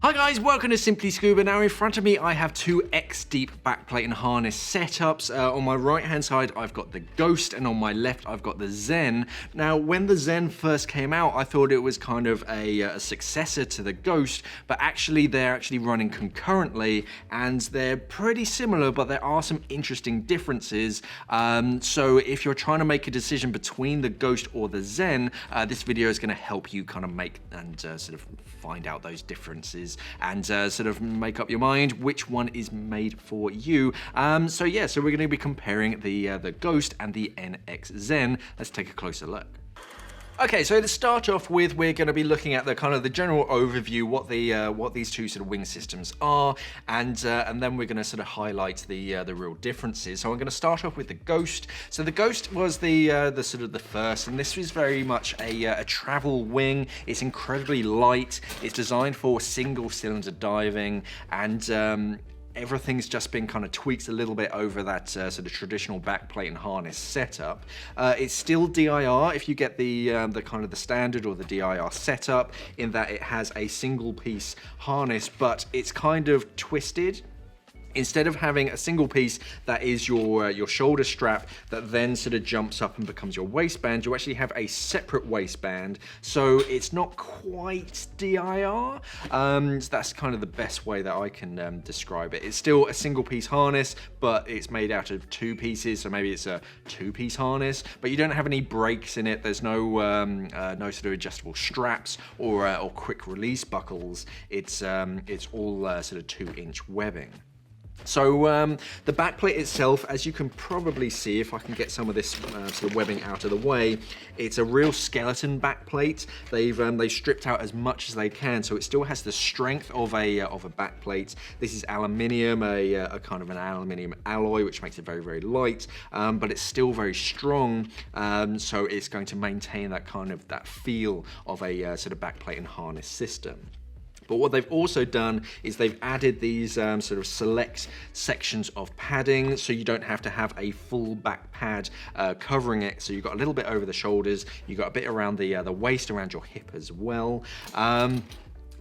Hi guys, welcome to Simply Scuba. Now in front of me I have two X-Deep backplate and harness setups. On my right hand side I've got the Ghost and on my left I've got the Zen. Now when the Zen first came out I thought it was kind of a successor to the Ghost, but actually they're actually running concurrently and they're pretty similar, but there are some interesting differences. So if you're trying to make a decision between the Ghost or the Zen, this video is going to help you kind of make and sort of find out those differences and sort of make up your mind which one is made for you. So we're going to be comparing the Ghost and the NX Zen. Let's take a closer look. Okay, so to start off with, we're going to be looking at the kind of the general overview, what these two sort of wing systems are, and then we're going to sort of highlight the real differences. So I'm going to start off with the Ghost. So the Ghost was the sort of the first, and this was very much a travel wing. It's incredibly light. It's designed for single cylinder diving, and everything's just been kind of tweaked a little bit over that sort of traditional backplate and harness setup. It's still DIR if you get the kind of the standard or the DIR setup, in that it has a single piece harness, but it's kind of twisted. Instead of having a single piece that is your shoulder strap that then sort of jumps up and becomes your waistband, you actually have a separate waistband, so it's not quite DIR. So that's kind of the best way that I can describe it. It's still a single piece harness, but it's made out of two pieces, so maybe it's a two-piece harness, but you don't have any brakes in it. There's no no sort of adjustable straps or quick release buckles. It's all sort of 2-inch webbing. So the backplate itself, as you can probably see, if I can get some of this sort of webbing out of the way, it's a real skeleton backplate. They've stripped out as much as they can, so it still has the strength of a backplate. This is aluminium, a kind of an aluminium alloy, which makes it very, very light, but it's still very strong. So it's going to maintain that kind of that feel of a sort of backplate and harness system. But what they've also done is they've added these sort of select sections of padding, so you don't have to have a full back pad covering it. So you've got a little bit over the shoulders, you've got a bit around the waist, around your hip as well.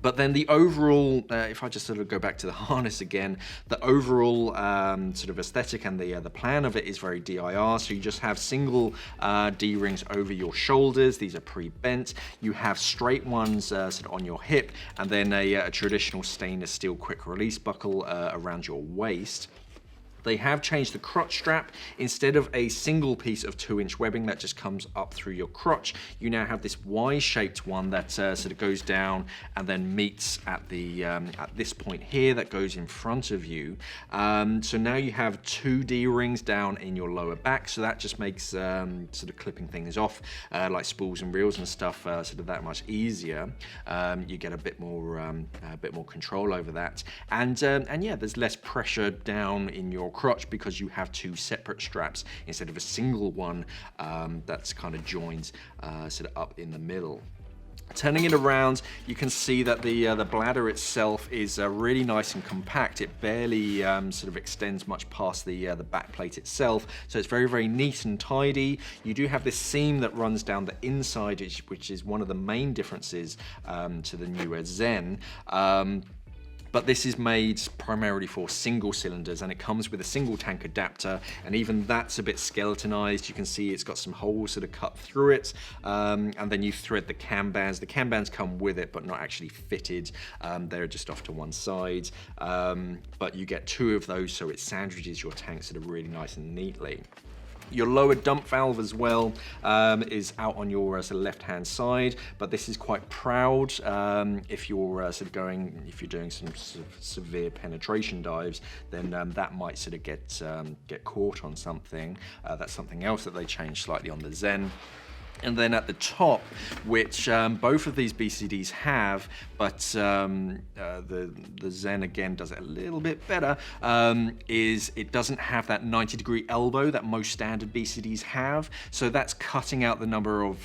But then the overall, if I just sort of go back to the harness again, the overall sort of aesthetic and the plan of it is very DIR. So you just have single D-rings over your shoulders. These are pre-bent. You have straight ones sort of on your hip, and then a traditional stainless steel quick release buckle around your waist. They have changed the crotch strap. Instead of a single piece of 2-inch webbing that just comes up through your crotch, you now have this Y-shaped one that sort of goes down and then meets at the at this point here that goes in front of you. So now you have 2 D-rings down in your lower back, so that just makes sort of clipping things off like spools and reels and stuff sort of that much easier. You get a bit more control over that, and yeah, there's less pressure down in your crotch because you have 2 separate straps instead of a single one that's kind of joined sort of up in the middle. Turning it around, you can see that the bladder itself is really nice and compact. It barely sort of extends much past the back plate itself, so it's very, very neat and tidy. You do have this seam that runs down the inside, which is one of the main differences to the newer Zen. But this is made primarily for single cylinders, and it comes with a single tank adapter, and even that's a bit skeletonized. You can see it's got some holes sort of cut through it, and then you thread the cam bands. The cam bands come with it, but not actually fitted. They're just off to one side, but you get 2 of those, so it sandwiches your tank sort of really nice and neatly. Your lower dump valve as well is out on your sort of left-hand side, but this is quite proud if you're if you're doing some sort of severe penetration dives, then that might sort of get caught on something. That's something else that they changed slightly on the Zen. And then at the top, which both of these BCDs have, but the Zen again does it a little bit better, is it doesn't have that 90-degree elbow that most standard BCDs have. So that's cutting out the number of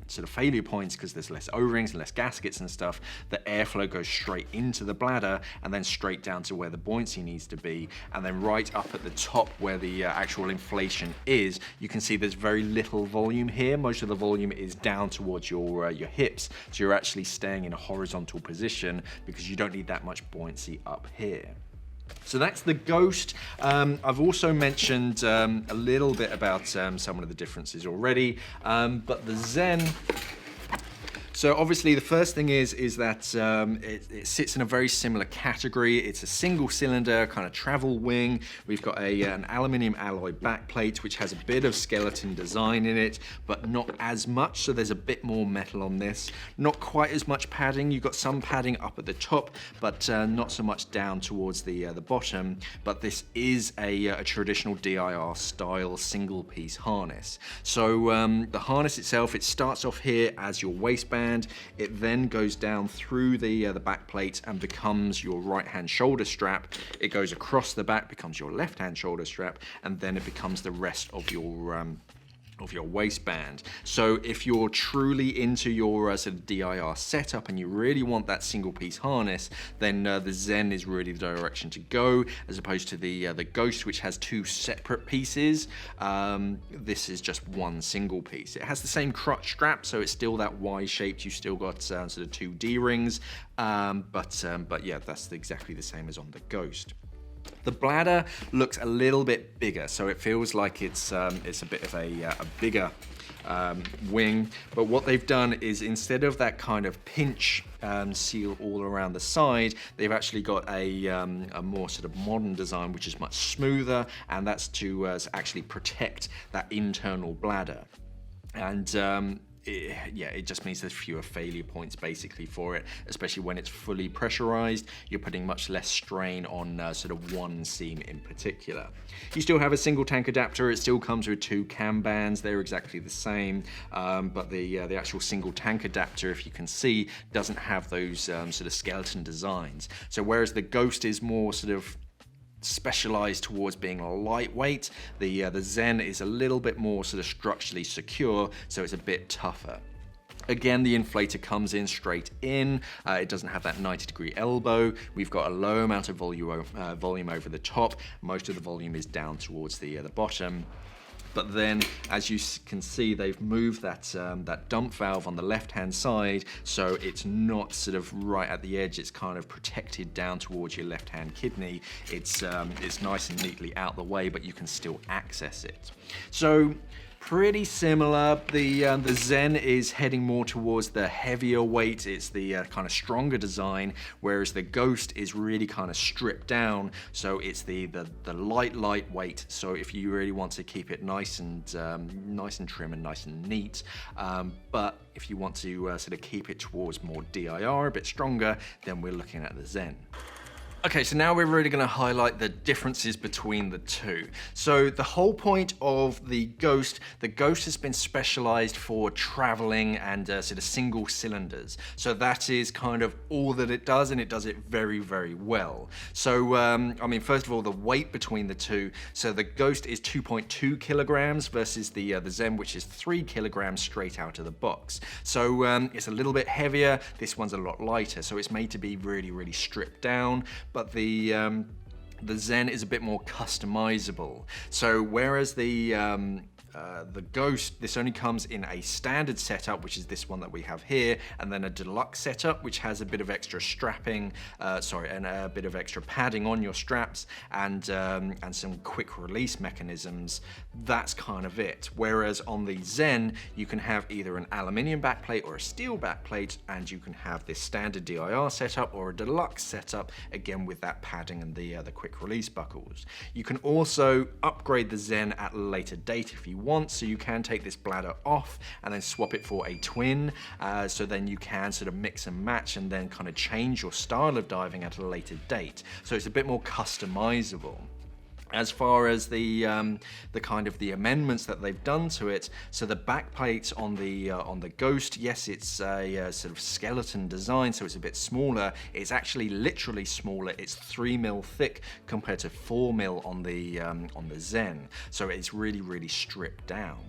sort of failure points because there's less O-rings and less gaskets and stuff. The airflow goes straight into the bladder and then straight down to where the buoyancy needs to be. And then right up at the top where the actual inflation is, you can see there's very little volume here. most of the volume is down towards your hips, so you're actually staying in a horizontal position because you don't need that much buoyancy up here. So that's the Ghost. I've also mentioned a little bit about some of the differences already, but the Zen. So obviously the first thing is that it sits in a very similar category. It's a single cylinder kind of travel wing. We've got an aluminium alloy backplate which has a bit of skeleton design in it, but not as much, so there's a bit more metal on this. Not quite as much padding. You've got some padding up at the top, but not so much down towards the bottom. But this is a traditional DIR style single piece harness. So the harness itself, it starts off here as your waistband. It then goes down through the back plate and becomes your right hand shoulder strap. It goes across the back, becomes your left hand shoulder strap, and then it becomes the rest of your waistband. So if you're truly into your sort of DIR setup and you really want that single piece harness, then the Zen is really the direction to go, as opposed to the Ghost, which has two separate pieces. This is just one single piece. It has the same crotch strap, so it's still that Y shaped. You still got sort of two D-rings, but yeah, that's exactly the same as on the Ghost. The bladder looks a little bit bigger, so it feels like it's a bit of a bigger wing. But what they've done is, instead of that kind of pinch seal all around the side, they've actually got a more sort of modern design, which is much smoother, and that's to actually protect that internal bladder. And it just means there's fewer failure points basically for it, especially when it's fully pressurized. You're putting much less strain on sort of one seam in particular. You still have a single tank adapter. It still comes with two cam bands. They're exactly the same, but the actual single tank adapter, if you can see, doesn't have those sort of skeleton designs. So whereas the Ghost is more sort of specialized towards being lightweight, the Zen is a little bit more sort of structurally secure, so it's a bit tougher. Again, the inflator comes in straight in. It doesn't have that 90-degree elbow. We've got a low amount of volume over the top. Most of the volume is down towards the bottom. But then, as you can see, they've moved that dump valve on the left-hand side, so it's not sort of right at the edge. It's kind of protected down towards your left-hand kidney. It's nice and neatly out the way, but you can still access it. So pretty similar. The Zen is heading more towards the heavier weight. It's the kind of stronger design, whereas the Ghost is really kind of stripped down. So it's the lightweight. So if you really want to keep it nice and trim and nice and neat, but if you want to sort of keep it towards more DIR, a bit stronger, then we're looking at the Zen. Okay, so now we're really going to highlight the differences between the two. So the whole point of the Ghost has been specialized for traveling and sort of single cylinders. So that is kind of all that it does, and it does it very, very well. So, I mean, first of all, the weight between the two. So the Ghost is 2.2 kilograms versus the Zen, which is 3 kilograms straight out of the box. So it's a little bit heavier. This one's a lot lighter. So it's made to be really, really stripped down. But the Zen is a bit more customizable. So whereas the Ghost, this only comes in a standard setup, which is this one that we have here, and then a deluxe setup, which has a bit of extra strapping, and a bit of extra padding on your straps, and some quick release mechanisms. That's kind of it. Whereas on the Zen, you can have either an aluminium backplate or a steel backplate, and you can have this standard DIR setup or a deluxe setup, again with that padding and the quick release buckles. You can also upgrade the Zen at a later date if you want, so you can take this bladder off and then swap it for a twin, so then you can sort of mix and match and then kind of change your style of diving at a later date. So it's a bit more customizable. As far as the kind of the amendments that they've done to it, so the backplate on the Ghost, yes, it's a sort of skeleton design, so it's a bit smaller. It's actually literally smaller. It's 3 mil thick compared to 4 mil on the Zen. So it's really, really stripped down.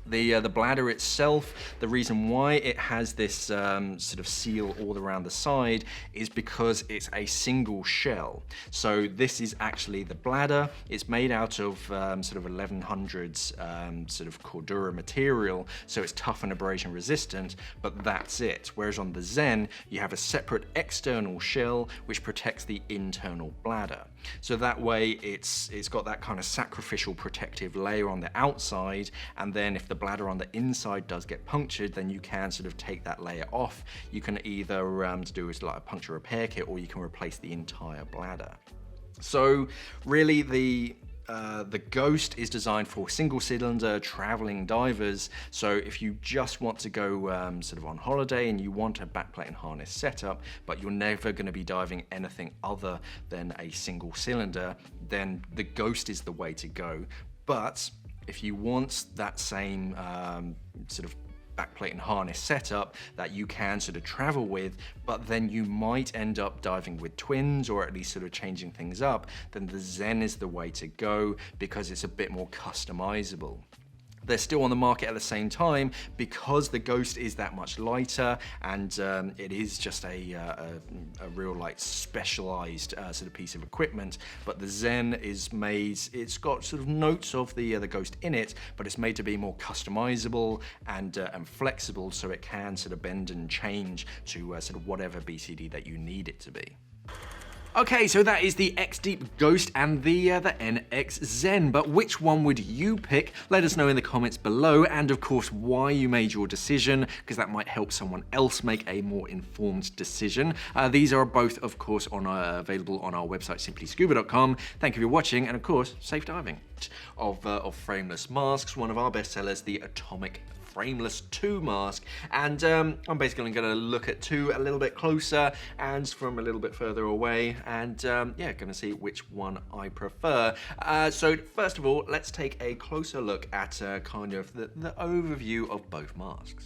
The bladder itself, the reason why it has this sort of seal all around the side is because it's a single shell. So this is actually the bladder. It's made out of sort of 1100s sort of Cordura material, so it's tough and abrasion resistant, but that's it. Whereas on the Zen, you have a separate external shell which protects the internal bladder. So that way it's got that kind of sacrificial protective layer on the outside, and then if the bladder on the inside does get punctured, then you can sort of take that layer off. You can either do it like a puncture repair kit, or you can replace the entire bladder. So really the Ghost is designed for single cylinder traveling divers. So if you just want to go sort of on holiday and you want a backplate and harness setup, but you're never going to be diving anything other than a single cylinder, then the Ghost is the way to go. But if you want that same sort of backplate and harness setup that you can sort of travel with, but then you might end up diving with twins, or at least sort of changing things up, then the Zen is the way to go because it's a bit more customizable. They're still on the market at the same time because the Ghost is that much lighter, and it is just a real like specialized sort of piece of equipment. But the Zen is made, it's got sort of notes of the Ghost in it, but it's made to be more customizable and flexible, so it can sort of bend and change to sort of whatever BCD that you need it to be. Okay, so that is the X-Deep Ghost and the NX Zen, but which one would you pick? Let us know in the comments below, and of course why you made your decision, because that might help someone else make a more informed decision. These are both, of course, available on our website, simplyscuba.com. Thank you for watching, and of course, safe diving. Of frameless masks, one of our best sellers, the Atomic Frameless 2 mask, and I'm basically going to look at 2 a little bit closer and from a little bit further away, and yeah, going to see which one I prefer. So first of all, let's take a closer look at kind of the overview of both masks.